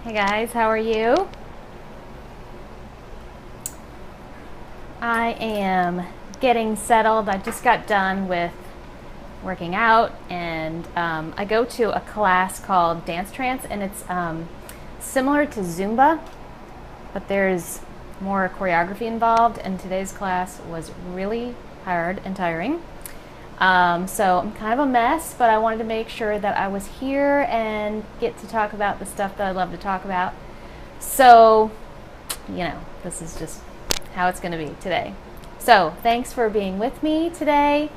Hey guys, how are you? I am getting settled. I just got done with working out, and I go to a class called Dance Trance, and it's similar to Zumba, but there's more choreography involved, and today's class was really hard and tiring. So I'm kind of a mess, but I wanted to make sure that I was here and get to talk about the stuff that I love to talk about. So, this is just how it's going to be today. So thanks for being with me today.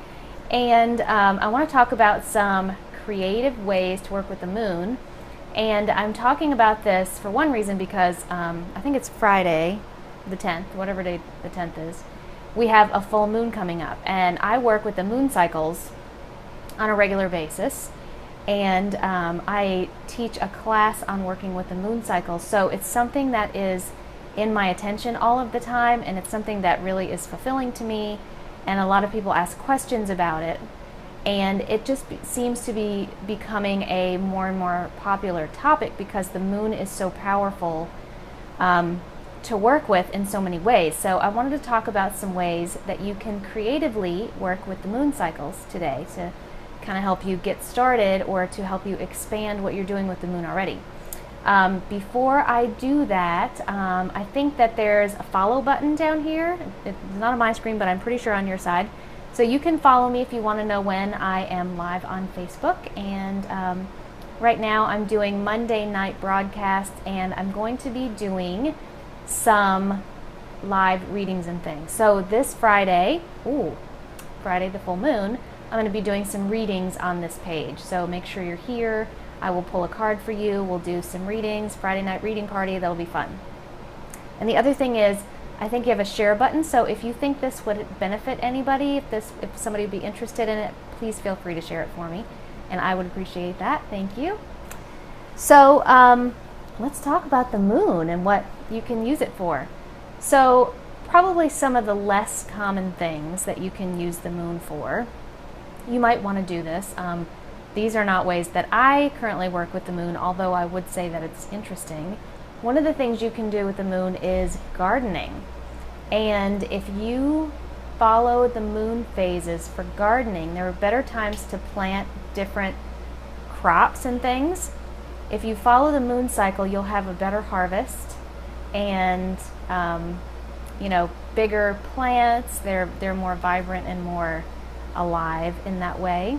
And I want to talk about some creative ways to work with the moon. And I'm talking about this for one reason because I think it's Friday, the 10th, whatever day the 10th is. We have a full moon coming up, and I work with the moon cycles on a regular basis, and I teach a class on working with the moon cycles. So it's something that is in my attention all of the time, and it's something that really is fulfilling to me, and a lot of people ask questions about it, and it just seems to be becoming a more and more popular topic because the moon is so powerful to work with in so many ways. So I wanted to talk about some ways that you can creatively work with the moon cycles today to kind of help you get started or to help you expand what you're doing with the moon already. Before I do that, I think that there's a follow button down here. It's not on my screen, but I'm pretty sure on your side. So you can follow me if you want to know when I am live on Facebook. And right now I'm doing Monday night broadcasts, and I'm going to be doing some live readings and things. So this Friday, Friday the full moon, I'm going to be doing some readings on this page. So make sure you're here. I will pull a card for you. We'll do some readings, Friday night reading party. That'll be fun. And the other thing is, I think you have a share button. So if you think this would benefit anybody, if somebody would be interested in it, please feel free to share it for me. And I would appreciate that. Thank you. So let's talk about the moon and what you can use it for. So probably some of the less common things that you can use the moon for. You might want to do this. These are not ways that I currently work with the moon, although I would say that it's interesting. One of the things you can do with the moon is gardening. And if you follow the moon phases for gardening, there are better times to plant different crops and things. If you follow the moon cycle, you'll have a better harvest and bigger plants. They're more vibrant and more alive in that way.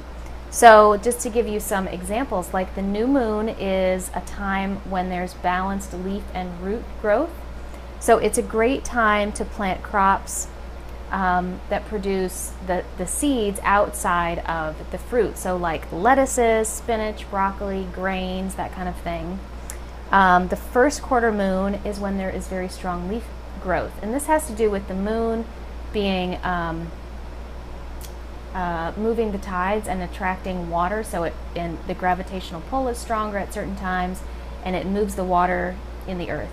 So just to give you some examples, like the new moon is a time when there's balanced leaf and root growth. So it's a great time to plant crops that produce the seeds outside of the fruit. So like lettuces, spinach, broccoli, grains, that kind of thing. The first quarter moon is when there is very strong leaf growth. And this has to do with the moon being moving the tides and attracting water. So the gravitational pull is stronger at certain times, and it moves the water in the earth.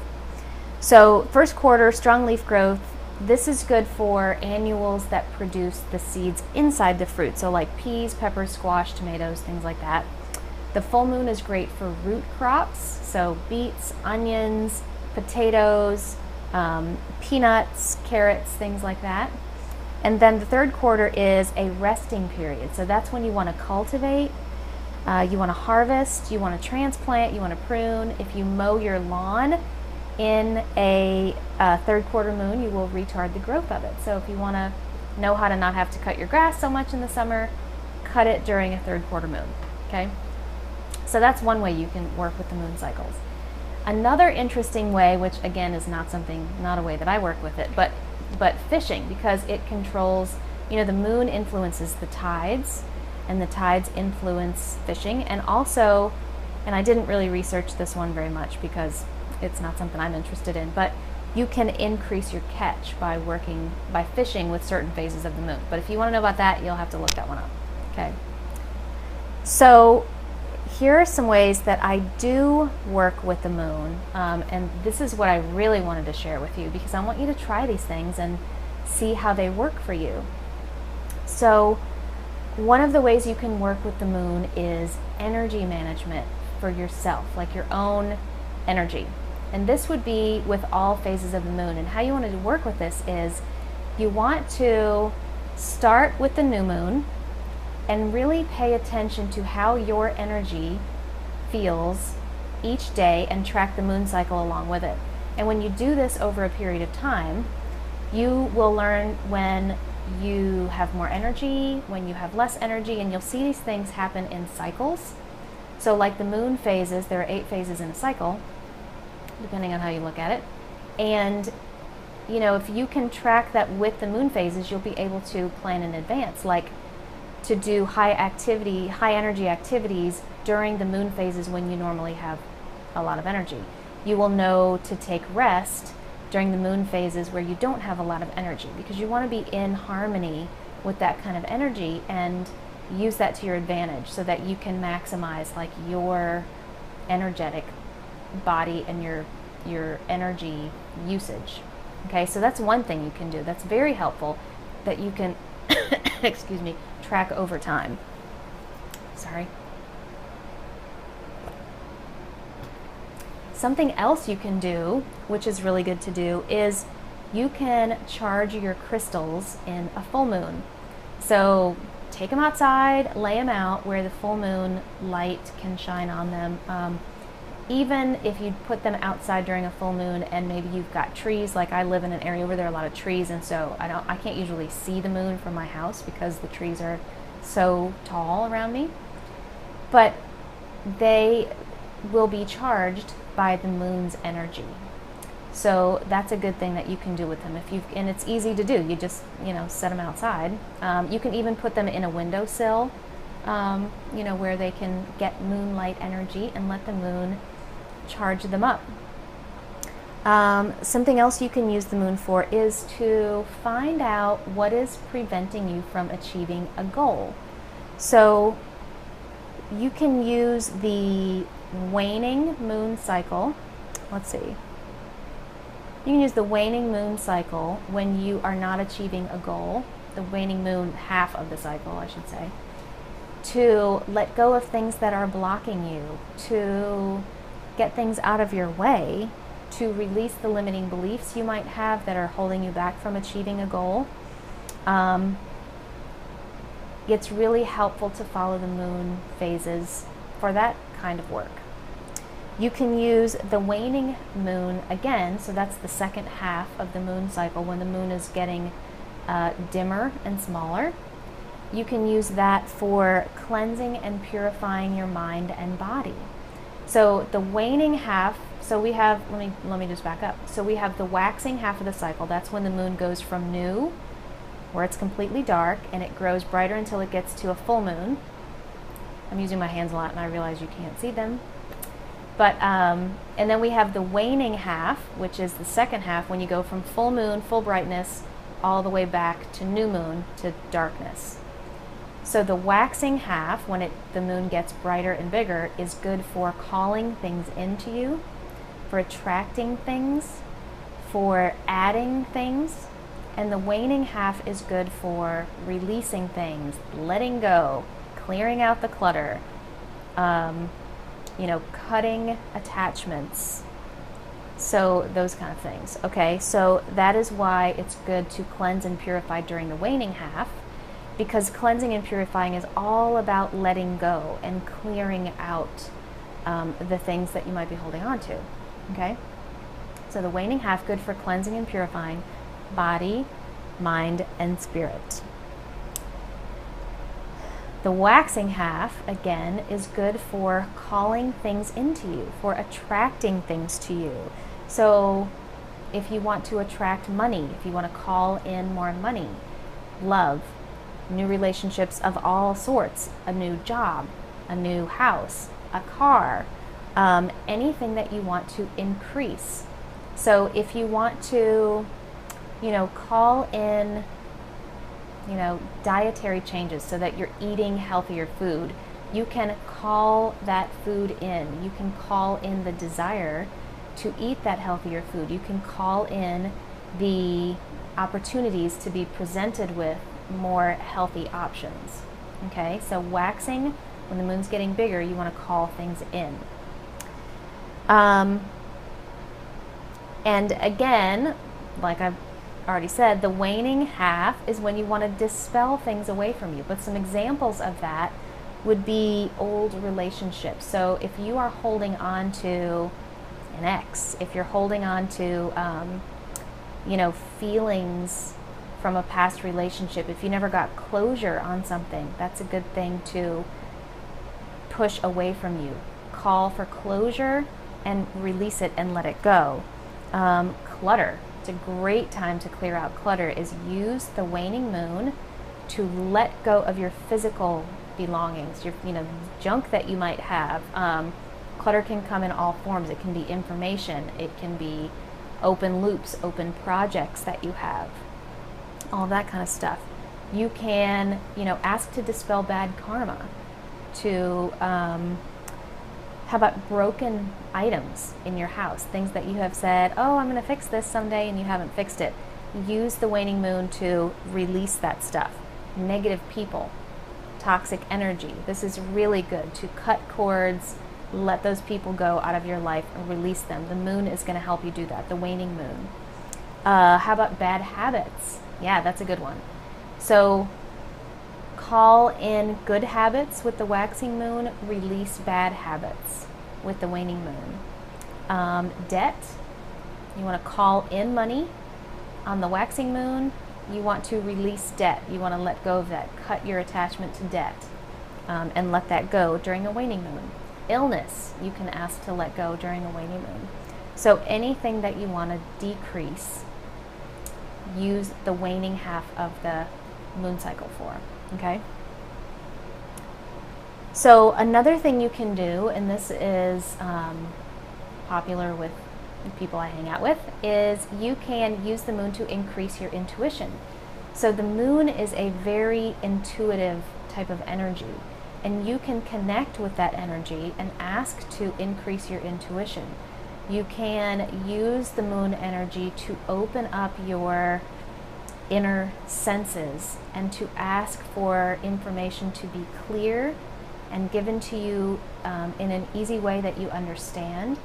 So first quarter, strong leaf growth. This is good for annuals that produce the seeds inside the fruit, so like peas, peppers, squash, tomatoes, things like that. The full moon is great for root crops, so beets, onions, potatoes, peanuts, carrots, things like that. And then the third quarter is a resting period, so that's when you want to cultivate, you want to harvest, you want to transplant, you want to prune. If you mow your lawn in a third quarter moon, you will retard the growth of it. So if you want to know how to not have to cut your grass so much in the summer, cut it during a third quarter moon, okay? So that's one way you can work with the moon cycles. Another interesting way, which again is not a way that I work with it, but fishing, because it controls, the moon influences the tides, and the tides influence fishing. And also, and I didn't really research this one very much because it's not something I'm interested in, but you can increase your catch by fishing with certain phases of the moon. But if you want to know about that, you'll have to look that one up. Okay. So here are some ways that I do work with the moon, and this is what I really wanted to share with you because I want you to try these things and see how they work for you. So one of the ways you can work with the moon is energy management for yourself, like your own energy. And this would be with all phases of the moon. And how you want to work with this is you want to start with the new moon and really pay attention to how your energy feels each day and track the moon cycle along with it. And when you do this over a period of time, you will learn when you have more energy, when you have less energy, and you'll see these things happen in cycles. So like the moon phases, there are 8 phases in a cycle, depending on how you look at it. And you know, if you can track that with the moon phases, you'll be able to plan in advance, like to do high energy activities during the moon phases when you normally have a lot of energy. You will know to take rest during the moon phases where you don't have a lot of energy, because you want to be in harmony with that kind of energy and use that to your advantage so that you can maximize like your energetic body and your energy usage. Okay, so that's one thing you can do that's very helpful, that you can excuse me, track over time. Sorry. Something else you can do, which is really good to do, is you can charge your crystals in a full moon. So take them outside, lay them out where the full moon light can shine on them. Even if you put them outside during a full moon and maybe you've got trees, like I live in an area where there are a lot of trees, and so I can't usually see the moon from my house because the trees are so tall around me. But they will be charged by the moon's energy. So that's a good thing that you can do with them. And it's easy to do. You just, set them outside. You can even put them in a windowsill, where they can get moonlight energy and let the moon charge them up. Something else you can use the moon for is to find out what is preventing you from achieving a goal. So you can use the waning moon cycle. Let's see. You can use the waning moon cycle when you are not achieving a goal, the waning moon half of the cycle, I should say, to let go of things that are blocking you, to get things out of your way, to release the limiting beliefs you might have that are holding you back from achieving a goal. It's really helpful to follow the moon phases for that kind of work. You can use the waning moon again, so that's the second half of the moon cycle when the moon is getting dimmer and smaller. You can use that for cleansing and purifying your mind and body. So the waning half, so we have, let me just back up. So we have the waxing half of the cycle. That's when the moon goes from new, where it's completely dark, and it grows brighter until it gets to a full moon. I'm using my hands a lot and I realize you can't see them. But, and then we have the waning half, which is the second half, when you go from full moon, full brightness, all the way back to new moon, to darkness. So the waxing half, when the moon gets brighter and bigger, is good for calling things into you, for attracting things, for adding things. And the waning half is good for releasing things, letting go, clearing out the clutter, cutting attachments. So those kind of things. Okay, so that is why it's good to cleanse and purify during the waning half, because cleansing and purifying is all about letting go and clearing out the things that you might be holding on to. Okay, so the waning half, good for cleansing and purifying body, mind, and spirit. The waxing half, again, is good for calling things into you, for attracting things to you. So if you want to attract money, if you want to call in more money, love, new relationships of all sorts, a new job, a new house, a car, anything that you want to increase. So if you want to, call in, dietary changes so that you're eating healthier food, you can call that food in. You can call in the desire to eat that healthier food. You can call in the opportunities to be presented with more healthy options. Okay, so waxing, when the moon's getting bigger, you want to call things in. And again, like I've already said, the waning half is when you want to dispel things away from you. But some examples of that would be old relationships. So if you are holding on to an ex, if you're holding on to, feelings from a past relationship, if you never got closure on something, that's a good thing to push away from you. Call for closure and release it and let it go. Clutter. It's a great time to clear out clutter. Is use the waning moon to let go of your physical belongings, your junk that you might have. Clutter can come in all forms. It can be information. It can be open loops, open projects that you have, all that kind of stuff. You can, ask to dispel bad karma. To how about broken items in your house, things that you have said, oh, I'm going to fix this someday, and you haven't fixed it. Use the waning moon to release that stuff. Negative people, toxic energy. This is really good to cut cords, let those people go out of your life and release them. The moon is going to help you do that, the waning moon. How about bad habits? Yeah, that's a good one. So call in good habits with the waxing moon, release bad habits with the waning moon. Debt, you want to call in money on the waxing moon. You want to release debt. You want to let go of that, cut your attachment to debt, and let that go during a waning moon. Illness, you can ask to let go during a waning moon. So anything that you want to decrease, use the waning half of the moon cycle for. Okay? So another thing you can do, and this is popular with people I hang out with, is you can use the moon to increase your intuition. So the moon is a very intuitive type of energy, and you can connect with that energy and ask to increase your intuition. You can use the moon energy to open up your inner senses and to ask for information to be clear and given to you in an easy way that you understand.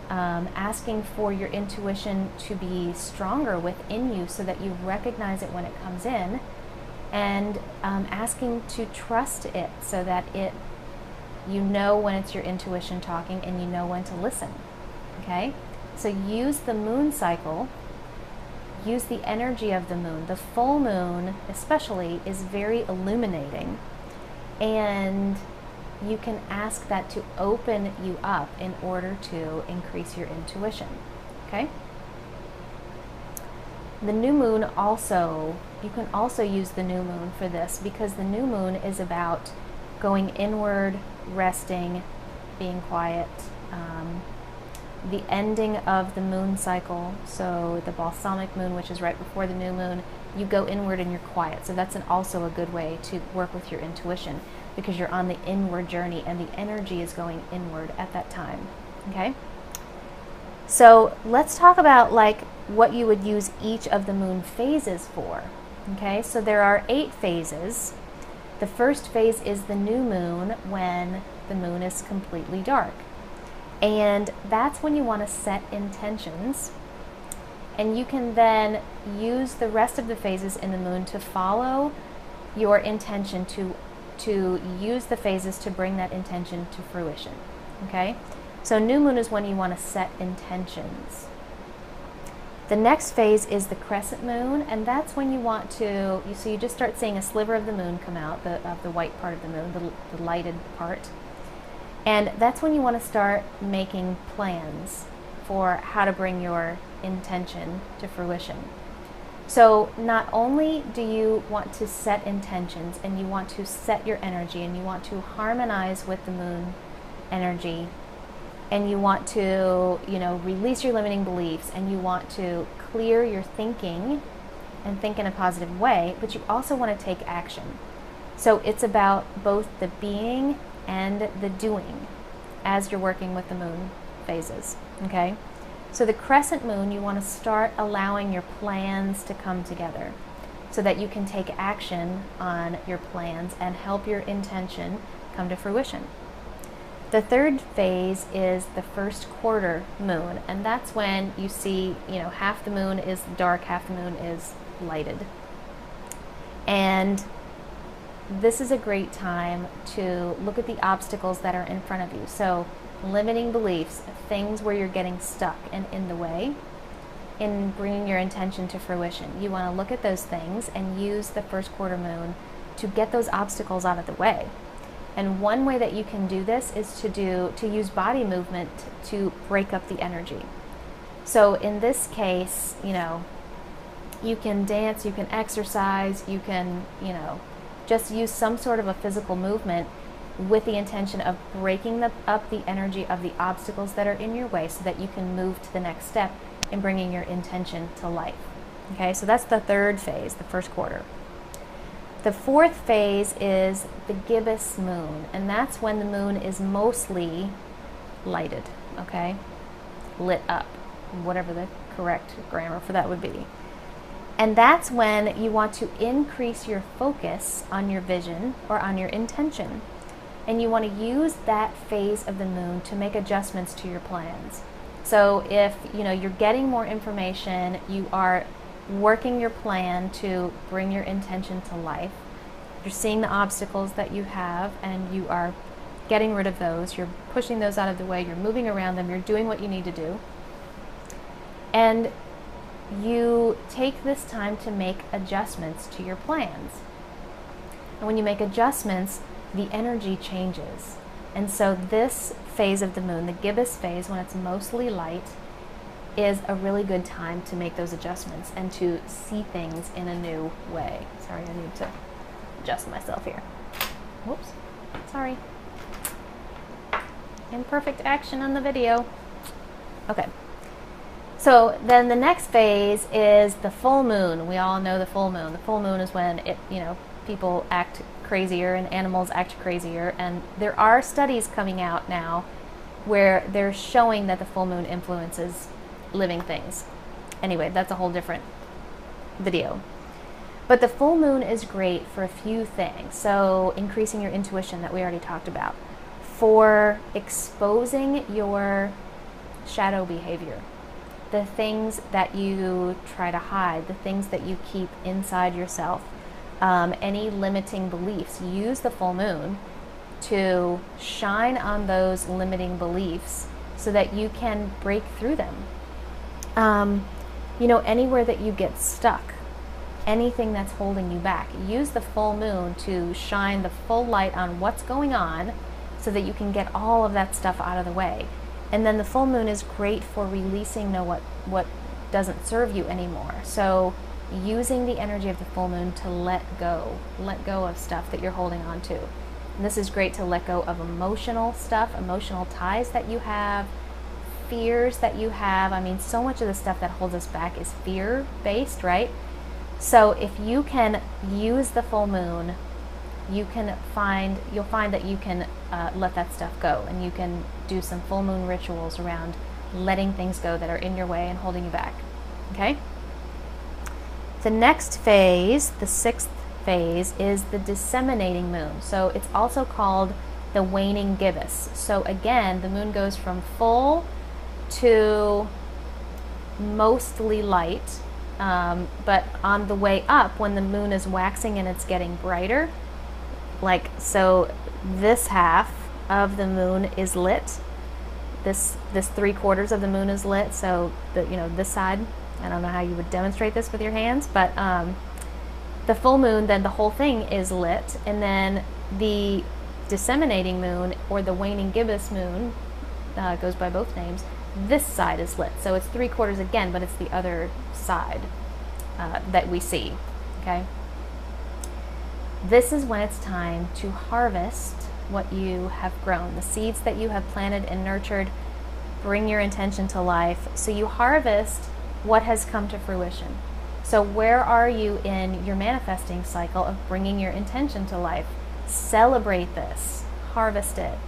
Asking for your intuition to be stronger within you so that you recognize it when it comes in, and asking to trust it so that you know when it's your intuition talking and you know when to listen. Okay? So use the moon cycle. Use the energy of the moon. The full moon especially is very illuminating, and you can ask that to open you up in order to increase your intuition. Okay? The new moon also, you can also use the new moon for this, because the new moon is about going inward, resting, being quiet. The ending of the moon cycle, so the balsamic moon, which is right before the new moon, you go inward and you're quiet. So that's also a good way to work with your intuition, because you're on the inward journey and the energy is going inward at that time. Okay? So let's talk about what you would use each of the moon phases for. Okay? So there are 8 phases. The first phase is the new moon, when the moon is completely dark. And that's when you want to set intentions, and you can then use the rest of the phases in the moon to follow your intention, to use the phases to bring that intention to fruition. Okay? So new moon is when you want to set intentions. The next phase is the crescent moon, and that's when you want to, so you just start seeing a sliver of the moon come out, of the white part of the moon, the lighted part. And that's when you want to start making plans for how to bring your intention to fruition. So not only do you want to set intentions, and you want to set your energy, and you want to harmonize with the moon energy, and you want to, release your limiting beliefs, and you want to clear your thinking and think in a positive way, but you also want to take action. So it's about both the being and the doing as you're working with the moon phases. Okay? So the crescent moon, you want to start allowing your plans to come together so that you can take action on your plans and help your intention come to fruition. The third phase is the first quarter moon, and that's when you see, half the moon is dark, half the moon is lighted. And this is a great time to look at the obstacles that are in front of you. So limiting beliefs, things where you're getting stuck and in the way in bringing your intention to fruition. You want to look at those things and use the first quarter moon to get those obstacles out of the way. And one way that you can do this is to use body movement to break up the energy. So in this case, you can dance, you can exercise, you can, just use some sort of a physical movement with the intention of breaking up the energy of the obstacles that are in your way so that you can move to the next step in bringing your intention to life. Okay, so that's the third phase, the first quarter. The fourth phase is the gibbous moon, and that's when the moon is mostly lighted, okay? Lit up, whatever the correct grammar for that would be. And that's when you want to increase your focus on your vision or on your intention. And you want to use that phase of the moon to make adjustments to your plans. So if you're getting more information, you are working your plan to bring your intention to life. You're seeing the obstacles that you have and you are getting rid of those. You're pushing those out of the way. You're moving around them. You're doing what you need to do. And you take this time to make adjustments to your plans. And when you make adjustments, the energy changes. And so this phase of the moon, the gibbous phase, when it's mostly light, is a really good time to make those adjustments and to see things in a new way. Sorry, I need to adjust myself here. Whoops, sorry. Imperfect action on the video. Okay. So then the next phase is the full moon. We all know the full moon. The full moon is when people act crazier and animals act crazier. And there are studies coming out now where they're showing that the full moon influences living things. Anyway, that's a whole different video. But the full moon is great for a few things. So increasing your intuition that we already talked about. For exposing your shadow behavior. The things that you try to hide, the things that you keep inside yourself, any limiting beliefs. Use the full moon to shine on those limiting beliefs so that you can break through them. Anywhere that you get stuck, anything that's holding you back, use the full moon to shine the full light on what's going on so that you can get all of that stuff out of the way. And then the full moon is great for releasing what doesn't serve you anymore. So using the energy of the full moon to let go of stuff that you're holding on to. And this is great to let go of emotional stuff, emotional ties that you have, fears that you have. I mean, so much of the stuff that holds us back is fear-based, right? So if you can use the full moon, you'll find that you can let that stuff go, and you can do some full moon rituals around letting things go that are in your way and holding you back. Okay? The next phase, the sixth phase, is the disseminating moon. So it's also called the waning gibbous. So again, the moon goes from full to mostly light, but on the way up, when the moon is waxing and it's getting brighter, so this half of the moon is lit. This 3/4 of the moon is lit. So this side, I don't know how you would demonstrate this with your hands, but the full moon, then the whole thing is lit, and then the disseminating moon or the waning gibbous moon, goes by both names. This side is lit, so it's 3/4 again, but it's the other side that we see. Okay. This is when it's time to harvest what you have grown, the seeds that you have planted and nurtured. Bring your intention to life. So you harvest what has come to fruition. So where are you in your manifesting cycle of bringing your intention to life? Celebrate this, harvest it,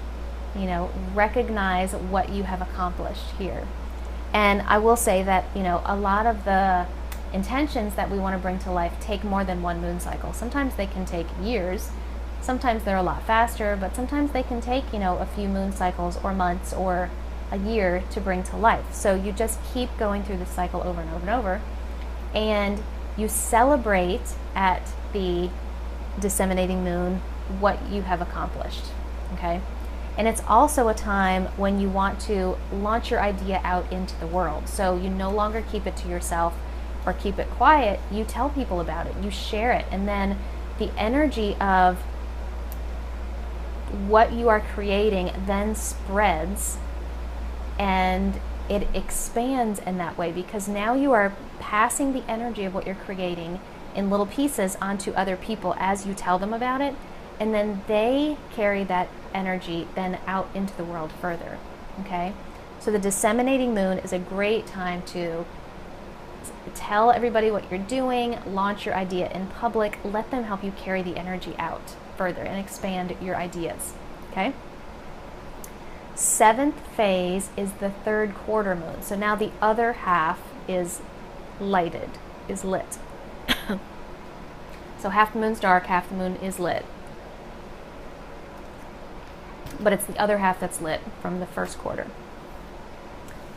recognize what you have accomplished here. And I will say that, a lot of the intentions that we want to bring to life take more than one moon cycle. Sometimes they can take years. Sometimes they're a lot faster, but sometimes they can take, a few moon cycles or months or a year to bring to life. So you just keep going through the cycle over and over and over, and you celebrate at the disseminating moon what you have accomplished, okay? And it's also a time when you want to launch your idea out into the world. So you no longer keep it to yourself or keep it quiet. You tell people about it, you share it, and then the energy of what you are creating then spreads, and it expands in that way, because now you are passing the energy of what you're creating in little pieces onto other people as you tell them about it, and then they carry that energy then out into the world further, okay? So the disseminating moon is a great time to tell everybody what you're doing, launch your idea in public, let them help you carry the energy out further and expand your ideas, okay? Seventh phase is the third quarter moon. So now the other half is lighted, is lit. So half the moon's dark, half the moon is lit. But it's the other half that's lit from the first quarter.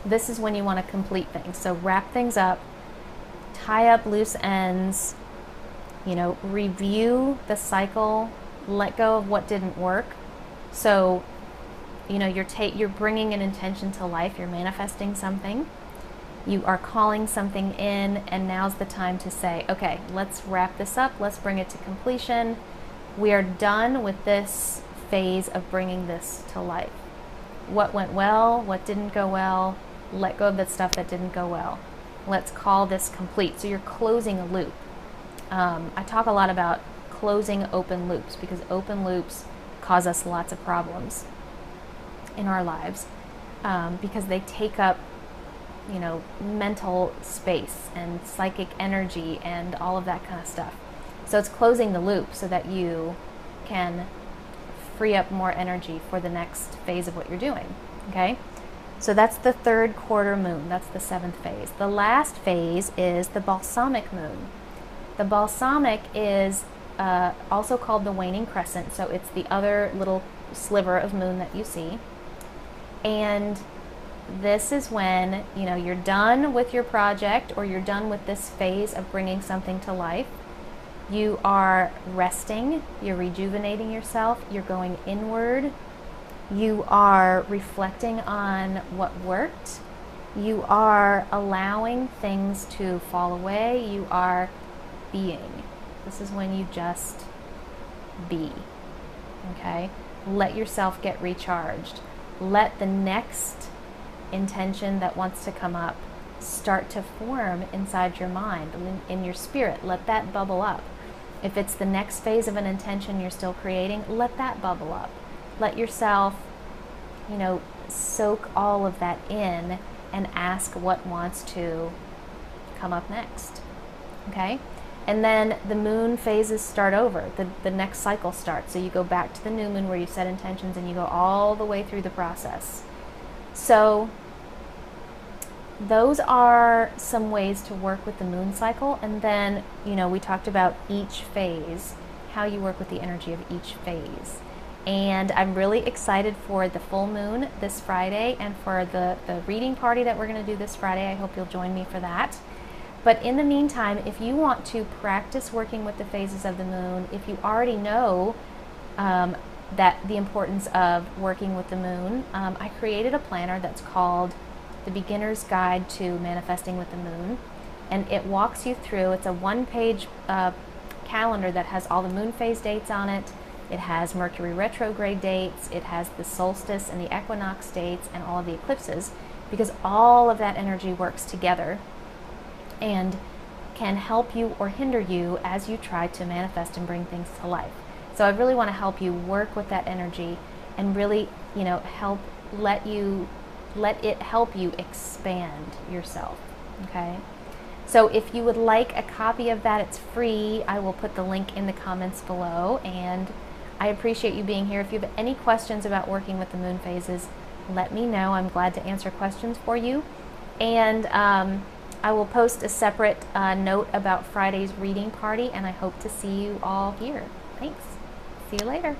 This is when you want to complete things. So wrap things up, tie up loose ends, review the cycle, let go of what didn't work. So, you're bringing an intention to life, you're manifesting something, you are calling something in, and now's the time to say, okay, let's wrap this up, let's bring it to completion. We are done with this phase of bringing this to life. What went well, what didn't go well, let go of the stuff that didn't go well. Let's call this complete. So you're closing a loop. I talk a lot about closing open loops, because open loops cause us lots of problems in our lives, because they take up mental space and psychic energy and all of that kind of stuff. So it's closing the loop so that you can free up more energy for the next phase of what you're doing, okay? So that's the third quarter moon. That's the seventh phase. The last phase is the balsamic moon. The balsamic is also called the waning crescent. So it's the other little sliver of moon that you see. And this is when, you're done with your project, or you're done with this phase of bringing something to life. You are resting, you're rejuvenating yourself, you're going inward, you are reflecting on what worked, you are allowing things to fall away, you are being. This is when you just be, okay? Let yourself get recharged. Let the next intention that wants to come up start to form inside your mind, in your spirit. Let that bubble up. If it's the next phase of an intention you're still creating, let that bubble up. Let yourself, soak all of that in and ask what wants to come up next, okay? And then the moon phases start over. The next cycle starts. So you go back to the new moon where you set intentions, and you go all the way through the process. So those are some ways to work with the moon cycle. And then, we talked about each phase, how you work with the energy of each phase. And I'm really excited for the full moon this Friday, and for the reading party that we're going to do this Friday. I hope you'll join me for that. But in the meantime, if you want to practice working with the phases of the moon, if you already know that the importance of working with the moon, I created a planner that's called The Beginner's Guide to Manifesting with the Moon. And it walks you through, it's a one-page calendar that has all the moon phase dates on it. It has Mercury retrograde dates. It has the solstice and the equinox dates and all of the eclipses, because all of that energy works together and can help you or hinder you as you try to manifest and bring things to life. So I really want to help you work with that energy and really, help let it help you expand yourself, okay? So if you would like a copy of that, it's free. I will put the link in the comments below, and I appreciate you being here. If you have any questions about working with the moon phases, let me know. I'm glad to answer questions for you. And I will post a separate note about Friday's reading party, and I hope to see you all here. Thanks. See you later.